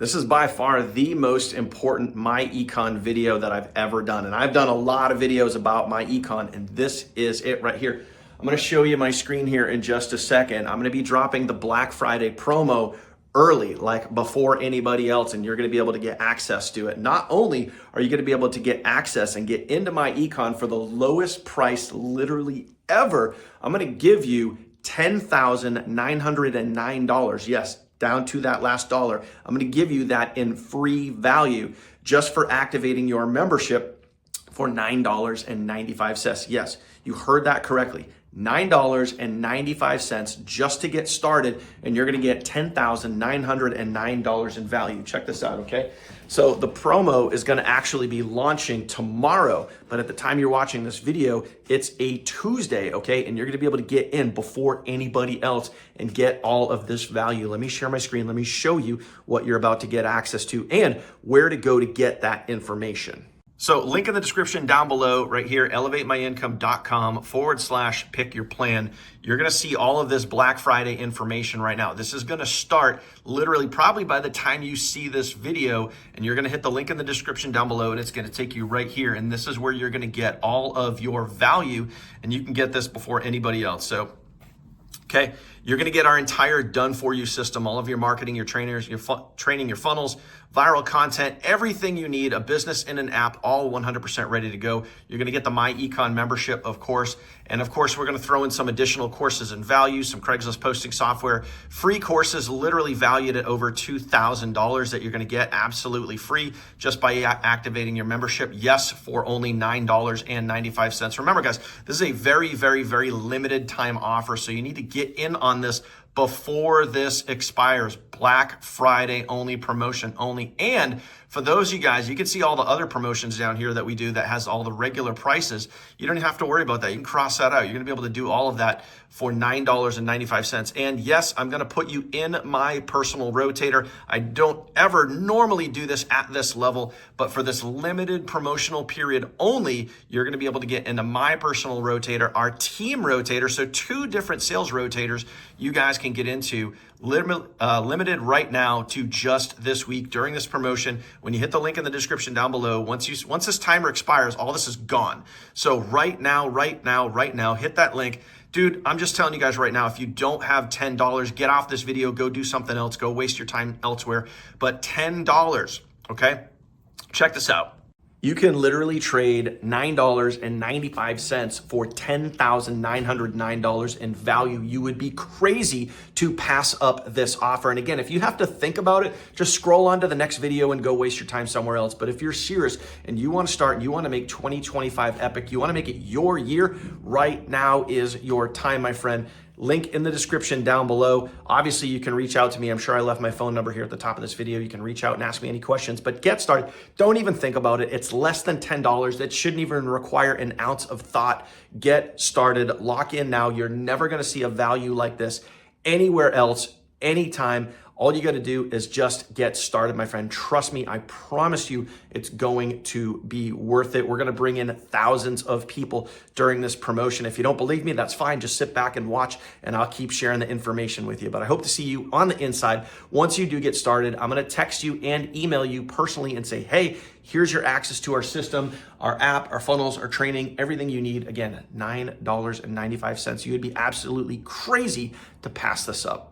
This is by far the most important myEcon video that I've ever done. And I've done a lot of videos about myEcon, and this is it right here. I'm gonna show you my screen here in just a second. I'm gonna be dropping the Black Friday promo early, like before anybody else, and you're gonna be able to get access to it. Not only are you gonna be able to get access and get into myEcon for the lowest price literally ever, I'm gonna give you $10,909. Yes, down to that last dollar. I'm gonna give you that in free value just for activating your membership for $9.95. Yes, you heard that correctly. $9.95 just to get started, and you're gonna get $10,909 in value. Check this out, okay? So the promo is gonna actually be launching tomorrow, but at the time you're watching this video, it's a Tuesday, okay? And you're gonna be able to get in before anybody else and get all of this value. Let me share my screen. Let me show you what you're about to get access to and where to go to get that information. So link in the description down below right here, elevatemyincome.com/pick your plan. You're gonna see all of this Black Friday information right now. This is gonna start literally probably by the time you see this video, and you're gonna hit the link in the description down below, and it's gonna take you right here. And this is where you're gonna get all of your value, and you can get this before anybody else. So, okay, you're gonna get our entire done-for-you system, all of your marketing, your trainers, your training, your funnels, viral content, everything you need, a business in an app, all 100% ready to go. You're gonna get the myEcon membership, of course. And of course, we're gonna throw in some additional courses and value, some Craigslist posting software, free courses literally valued at over $2,000 that you're gonna get absolutely free just by activating your membership. Yes, for only $9.95. Remember guys, this is a very, very, very limited time offer. So you need to get in on this before this expires. Black Friday only, promotion only. And for those of you guys, you can see all the other promotions down here that we do that has all the regular prices. You don't have to worry about that. You can cross that out. You're gonna be able to do all of that for $9.95. And yes, I'm gonna put you in my personal rotator. I don't ever normally do this at this level, but for this limited promotional period only, you're gonna be able to get into my personal rotator, our team rotator. So 2 different sales rotators you guys can get into limited right now to just this week during this promotion. When you hit the link in the description down below, once this timer expires, all this is gone. So right now, hit that link. Dude, I'm just telling you guys right now, if you don't have $10, get off this video, go do something else, go waste your time elsewhere. But $10, okay? Check this out. You can literally trade $9.95 for $10,909 in value. You would be crazy to pass up this offer. And again, if you have to think about it, just scroll on to the next video and go waste your time somewhere else. But if you're serious and you want to start and you want to make 2025 epic, you want to make it your year, right now is your time, my friend. Link in the description down below. Obviously, you can reach out to me. I'm sure I left my phone number here at the top of this video. You can reach out and ask me any questions, but get started. Don't even think about it. It's less than $10. That shouldn't even require an ounce of thought. Get started. Lock in now. You're never going to see a value like this anywhere else, anytime. All you got to do is just get started, my friend. Trust me, I promise you it's going to be worth it. We're going to bring in thousands of people during this promotion. If you don't believe me, that's fine. Just sit back and watch, and I'll keep sharing the information with you. But I hope to see you on the inside. Once you do get started, I'm going to text you and email you personally and say, hey, here's your access to our system, our app, our funnels, our training, everything you need. Again, $9.95. You would be absolutely crazy to pass this up.